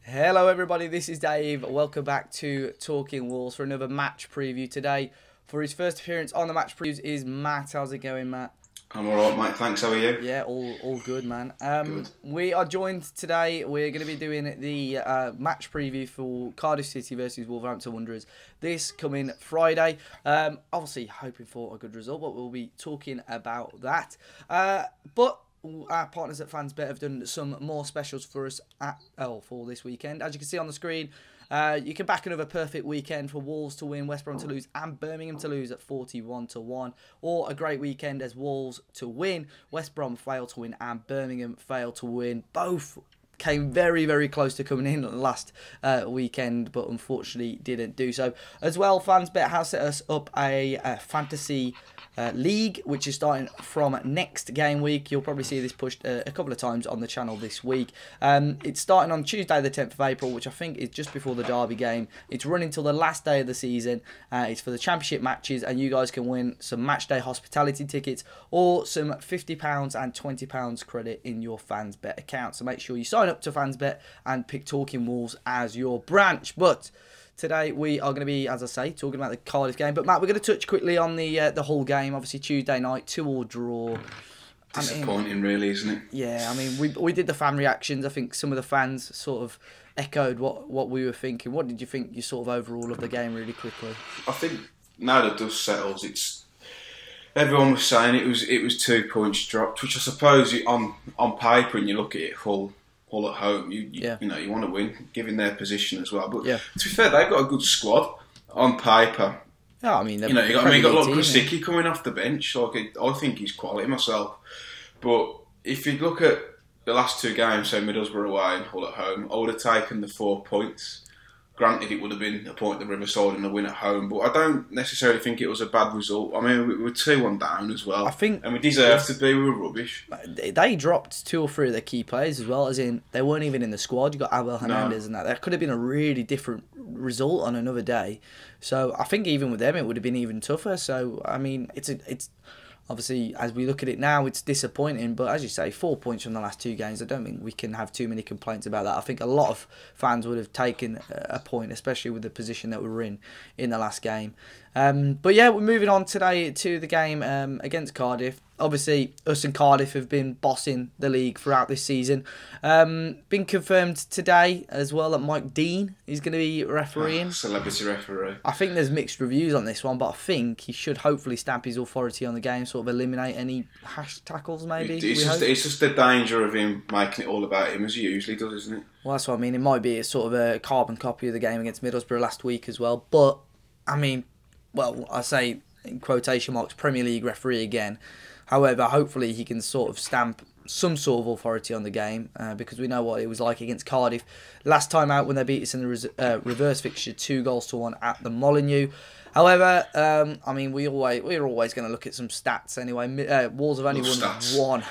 Hello everybody, this is Dave. Welcome back to Talking Wolves for another match preview today. For his first appearance on the match previews is Matt. How's it going, Matt? I'm alright, mate. Thanks. How are you? Yeah, all good, man. Good. We are joined today. We're going to be doing the match preview for Cardiff City versus Wolverhampton Wanderers this coming Friday. Obviously, hoping for a good result, but we'll be talking about that. But our partners at FansBet have done some more specials for us for this weekend. As you can see on the screen, you can back another perfect weekend for Wolves to win, West Brom to lose, and Birmingham to lose at 41-1. Or a great weekend as Wolves to win, West Brom fail to win, and Birmingham fail to win. Both came very, very close to coming in last weekend, but unfortunately didn't do so. As well, FansBet has set us up a fantasy league, which is starting from next game week. You'll probably see this pushed a couple of times on the channel this week. It's starting on Tuesday the 10th of April, which I think is just before the Derby game. It's running till the last day of the season. It's for the championship matches, and you guys can win some match day hospitality tickets or some £50 and £20 credit in your FansBet account. So make sure you sign up to FansBet and pick Talking Wolves as your branch. But today we are going to be, as I say, talking about the Cardiff game. But Matt, we're going to touch quickly on the whole game. Obviously Tuesday night, 2-2 draw. Disappointing, really, isn't it? Yeah, I mean, we did the fan reactions. I think some of the fans sort of echoed what we were thinking. What did you think, you sort of overall of the game, really quickly? I think now that dust settles, everyone was saying it was 2 points dropped, which I suppose on paper, and you look at it Hull at home, you want to win, given their position as well. But to be fair, they've got a good squad on paper. Yeah, I mean, you got a lot of Krasicki coming off the bench. Like, I think he's quality myself. But if you look at the last two games, so Middlesbrough away and Hull at home, I would have taken the 4 points. Granted, it would have been a point at the Riverside and a win at home, but I don't necessarily think it was a bad result. I mean, we were 2-1 down as well. And we deserved to be. We were rubbish. They dropped 2 or 3 of their key players as well, as in they weren't even in the squad. You got Abel Hernandez and that. That could have been a really different result on another day. So I think even with them, it would have been even tougher. So, I mean, it's obviously, as we look at it now, it's disappointing. But as you say, 4 points from the last 2 games, I don't think we can have too many complaints about that. I think a lot of fans would have taken a point, especially with the position that we were in the last game. But yeah, we're moving on today to the game against Cardiff. Obviously, us and Cardiff have been bossing the league throughout this season. Been confirmed today as well that Mike Dean is going to be refereeing. Celebrity referee. I think there's mixed reviews on this one, but I think he should hopefully stamp his authority on the game, sort of eliminate any hash tackles, maybe. It's just the danger of him making it all about him, as he usually does, isn't it? Well, that's what I mean. It might be a sort of a carbon copy of the game against Middlesbrough last week as well. But, I mean, well, I say in quotation marks, Premier League referee again. However, hopefully he can sort of stamp some sort of authority on the game because we know what it was like against Cardiff last time out when they beat us in the reverse fixture 2-1 at the Molineux. However, I mean, we're always going to look at some stats anyway. Wolves have only won 1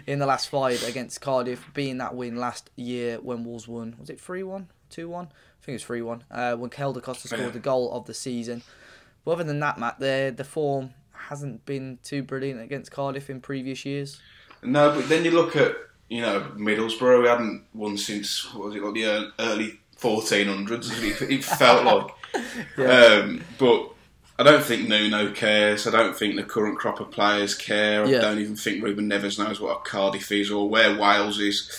in the last 5 against Cardiff, being that win last year when Wolves won. Was it 3-1? 2-1? I think it was 3-1. When Helder Costa scored the goal of the season. But other than that, Matt, the form hasn't been too brilliant against Cardiff in previous years. No, but then you look at, Middlesbrough. We hadn't won since, what was it, like the early 1400s, it felt like. But I don't think Nuno cares. I don't think the current crop of players care. I don't even think Ruben Neves knows what a Cardiff is or where Wales is.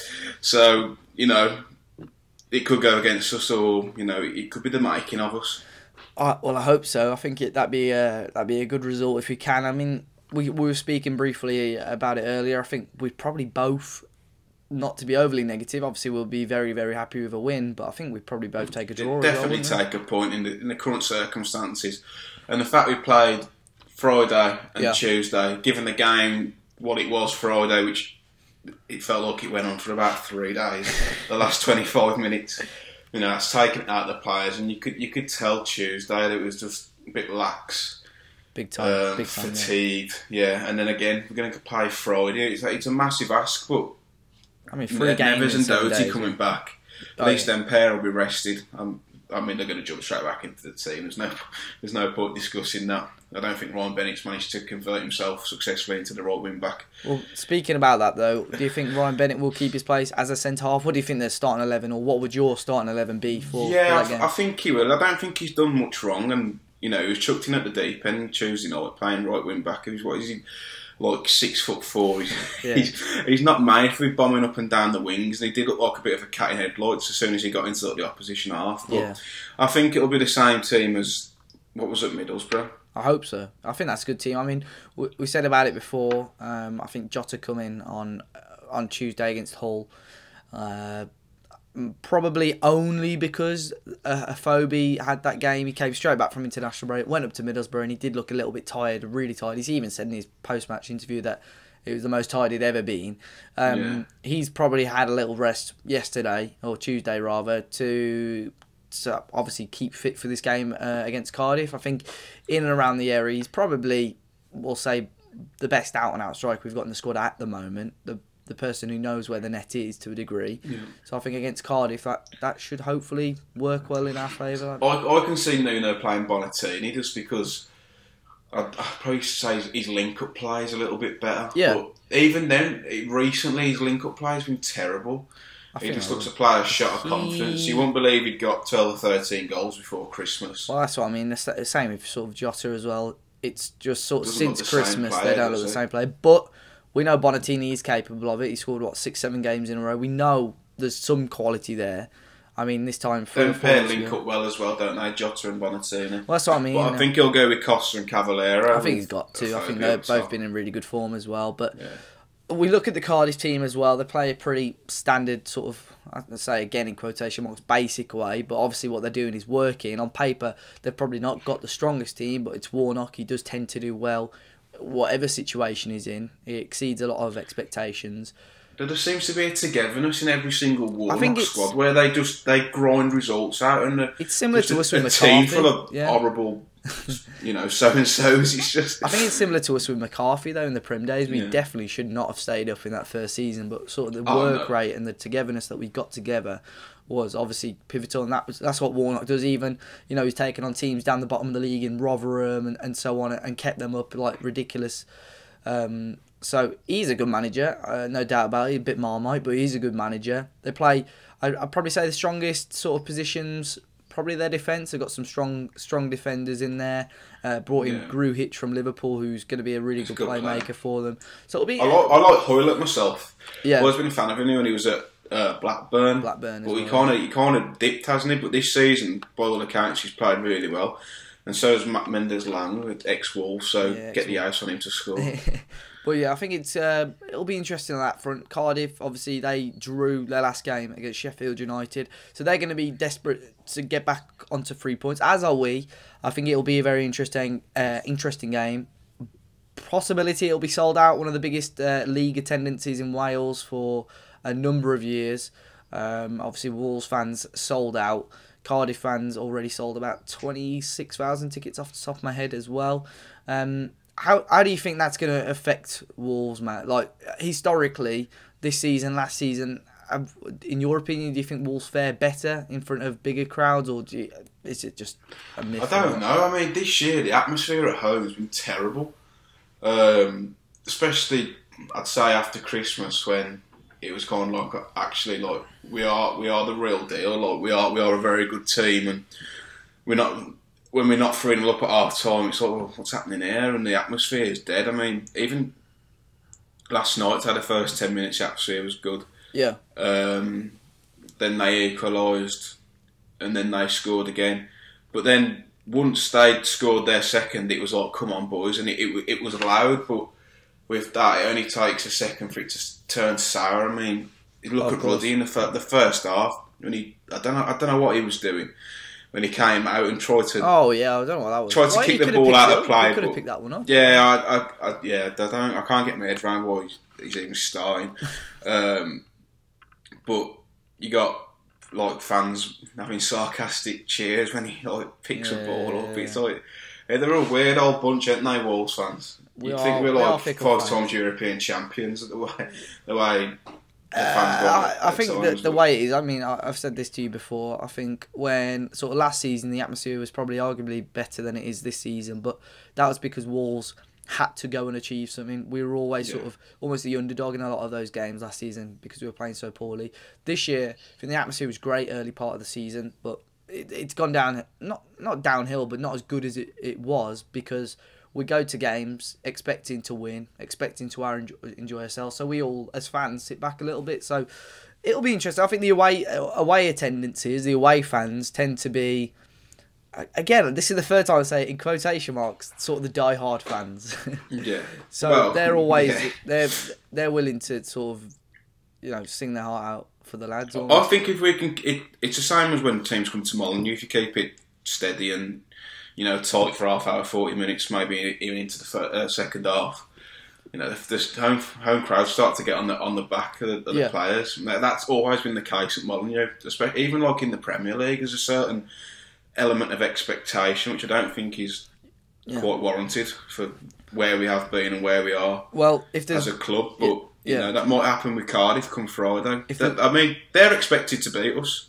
So, it could go against us, or, it could be the making of us. Well, I hope so. I think that'd be a good result if we can. I mean, we were speaking briefly about it earlier. I think we probably both, not to be overly negative, obviously we'll be very, very happy with a win, but I think we'd probably both take a draw. Definitely take a point in the current circumstances. And the fact we played Friday and Tuesday, given the game what it was Friday, which it felt like it went on for about 3 days, the last 25 minutes. It's taken out the players, and you could tell Tuesday that it was just a bit lax, big time, fatigued. Yeah, and then again we're going to play Friday. It's a massive ask, but I mean, 3 games Neves and Doty coming back. At least them pair will be rested. I mean, they're going to jump straight back into the team. There's no point discussing that. I don't think Ryan Bennett's managed to convert himself successfully into the right wing back. Well, speaking about that though, do you think Ryan Bennett will keep his place as a centre half? What do you think their starting 11, or what would your starting 11 be for that game? I think he will. I don't think he's done much wrong, and he was chucked in at the deep end Tuesday night playing right wing back. What is he? Like 6'4". He's not made for bombing up and down the wings, and he did look like a bit of a cat in headlights as soon as he got into the opposition half. But I think it'll be the same team as what was at Middlesbrough. I hope so. I think that's a good team. I mean, we said about it before. I think Jota come in on Tuesday against Hull. Probably only because Afobe had that game. He came straight back from international break, went up to Middlesbrough, and he did look a little bit tired, really tired. He's even said in his post-match interview that it was the most tired he'd ever been. He's probably had a little rest yesterday, or Tuesday rather, to obviously keep fit for this game against Cardiff. I think in and around the area, he's probably, we'll say, the best out-and-out striker we've got in the squad at the moment. The person who knows where the net is to a degree. Yeah. So I think against Cardiff, that should hopefully work well in our favour. I can see Nuno playing Bonatini just because I'd probably say his link-up play is a little bit better. Yeah. But even then, recently his link-up play has been terrible. He just looks to play a shot of confidence. You wouldn't believe he'd got 12 or 13 goals before Christmas. Well, that's what I mean. The same with sort of Jota as well. It's just sort of since Christmas they don't look the same player. But we know Bonatini is capable of it. He scored, 6-7 games in a row. We know there's some quality there. I mean, this time... They pair link up well as well, don't they? Jota and Bonatini. Well, that's what I mean. But I think he'll go with Costa and Cavallero. I think he's got to. I think they've both been in really good form as well. But we look at the Cardiff team as well. They play a pretty standard sort of, I'd say again in quotation marks, basic way. But obviously what they're doing is working. On paper, they've probably not got the strongest team, but it's Warnock. He does tend to do well whatever situation he's in. He exceeds a lot of expectations. There seems to be a togetherness in every single Warnock squad where they grind results out, and it's similar to us with McCarthy. A team full of horrible, so and so's. It's just. I think it's similar to us with McCarthy though in the Prim days. We definitely should not have stayed up in that first season, but sort of the work rate and the togetherness that we got together was obviously pivotal, and that's what Warnock does. Even he's taken on teams down the bottom of the league in Rotherham and so on, and kept them up like ridiculous. So he's a good manager, no doubt about it. A bit Marmite, but he's a good manager. They play, I'd probably say the strongest sort of positions, probably their defence. They've got some strong defenders in there. Brought in Grujic from Liverpool, who's going to be a really good playmaker for them. So it'll be. I like Hoylett myself. Yeah, I've always been a fan of him when he was at Blackburn. But he kind of dipped, hasn't he? But this season, by all accounts, he's played really well. And so has Matt Mendes-Lang, ex-Wolves. So get the ice on him to score. But yeah, I think it'll be interesting on that front. Cardiff, obviously, they drew their last game against Sheffield United, so they're going to be desperate to get back onto 3 points. As are we. I think it'll be a very interesting game. Possibility it'll be sold out. One of the biggest league attendances in Wales for a number of years. Obviously, Wolves fans sold out. Cardiff fans already sold about 26,000 tickets off the top of my head as well. How do you think that's going to affect Wolves, Matt? Like, historically, this season, last season, in your opinion, do you think Wolves fare better in front of bigger crowds, or is it just a myth? I don't know. I mean, this year, the atmosphere at home has been terrible. Especially, I'd say, after Christmas, when it was kind of like, actually, like, we are the real deal. Like, we are a very good team, and when we're not 3-0 up at half time, it's like, well, what's happening here? And the atmosphere is dead. I mean, even last night, the first 10 minutes, the atmosphere was good. Yeah. Then they equalised, and then they scored again. But then once they'd scored their second, it was like, come on, boys, and it was loud. But with that, it only takes a second for it to turn sour. I mean, look at Ruddy in the first half. When I don't know what he was doing when he came out and tried to. Oh yeah, I don't know what that was. Tried to kick the ball out of play. He could have picked that one up. Yeah, I can't get my head around why he's even starting. But you got like fans having sarcastic cheers when he like picks a ball up. It's like they're a weird old bunch, aren't they, Wolves fans? You'd think we're like 5 times European champions the way the fans want I think that the way it is, I mean, I've said this to you before, I think when sort of last season the atmosphere was probably arguably better than it is this season, but that was because Wolves had to go and achieve something. We were always sort of almost the underdog in a lot of those games last season because we were playing so poorly. This year, I think the atmosphere was great early part of the season, but it's gone down, not downhill, but not as good as it was because we go to games expecting to win, expecting to enjoy ourselves. So we all, as fans, sit back a little bit. So it'll be interesting. I think the away attendances, the away fans tend to be, again, this is the third time I say it in quotation marks, sort of the die-hard fans. Yeah. So they're always they're willing to sort of sing their heart out for the lads. I think if we can, it's the same as when teams come to Molineux. If you keep it steady and tight for half hour, 40 minutes, maybe even into the second half. If this home crowds start to get on the back of the players, that's always been the case at Molineux. Especially even like in the Premier League, there's a certain element of expectation which I don't think is quite warranted for where we have been and where we are. Well, if there's as a club, but that might happen with Cardiff come Friday. I mean, they're expected to beat us.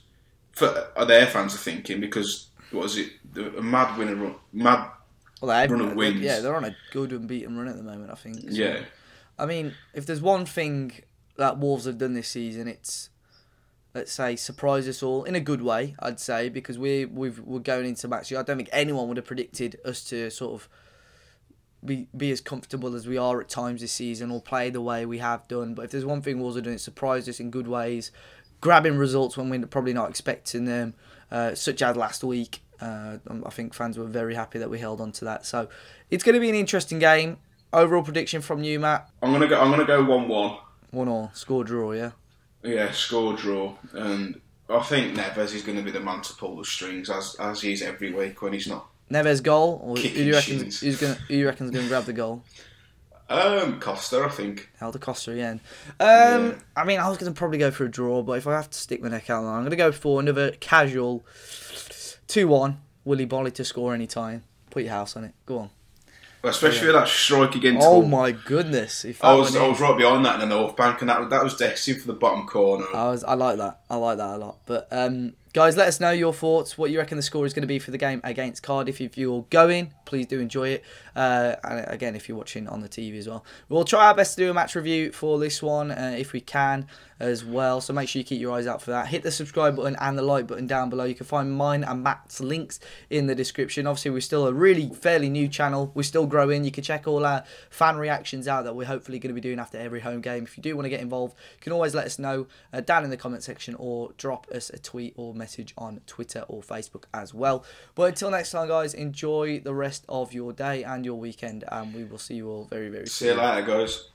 Their fans are thinking because. What is it? A mad run of wins. Yeah, they're on a good unbeaten run at the moment, I think. So, yeah. I mean, if there's one thing that Wolves have done this season, it's, let's say, surprise us all in a good way, I'd say, because we're going into matches. I don't think anyone would have predicted us to sort of be as comfortable as we are at times this season or play the way we have done. But if there's one thing Wolves are doing, it's surprised us in good ways, grabbing results when we're probably not expecting them. Such as last week, I think fans were very happy that we held on to that. So it's going to be an interesting game. Overall prediction from you, Matt? I'm gonna go 1-1. 1-1, score draw, yeah. Yeah, score draw, and I think Neves is going to be the man to pull the strings as he is every week when he's not. Neves goal, or who do you reckon's going to grab the goal? Costa, I think. Helder Costa again. I mean, I was going to probably go for a draw, but if I have to stick my neck out, I'm going to go for another casual 2-1. Willy Bolly to score any time. Put your house on it. Go on. Well, especially with that strike against. Oh my goodness! I was right behind that in the North Bank, and that was destined for the bottom corner. I like that. I like that a lot. But guys, let us know your thoughts. What you reckon the score is going to be for the game against Cardiff? If you're going, please do enjoy it. And again, if you're watching on the TV as well, we'll try our best to do a match review for this one if we can as well. So make sure you keep your eyes out for that. Hit the subscribe button and the like button down below. You can find mine and Matt's links in the description. Obviously, we're still a really fairly new channel. We're still growing. You can check all our fan reactions out that we're hopefully going to be doing after every home game. If you do want to get involved, you can always let us know down in the comment section or drop us a tweet or message on Twitter or Facebook as well. But until next time, guys, enjoy the rest of your day and your weekend, and we will see you all very, very soon. See you later, guys.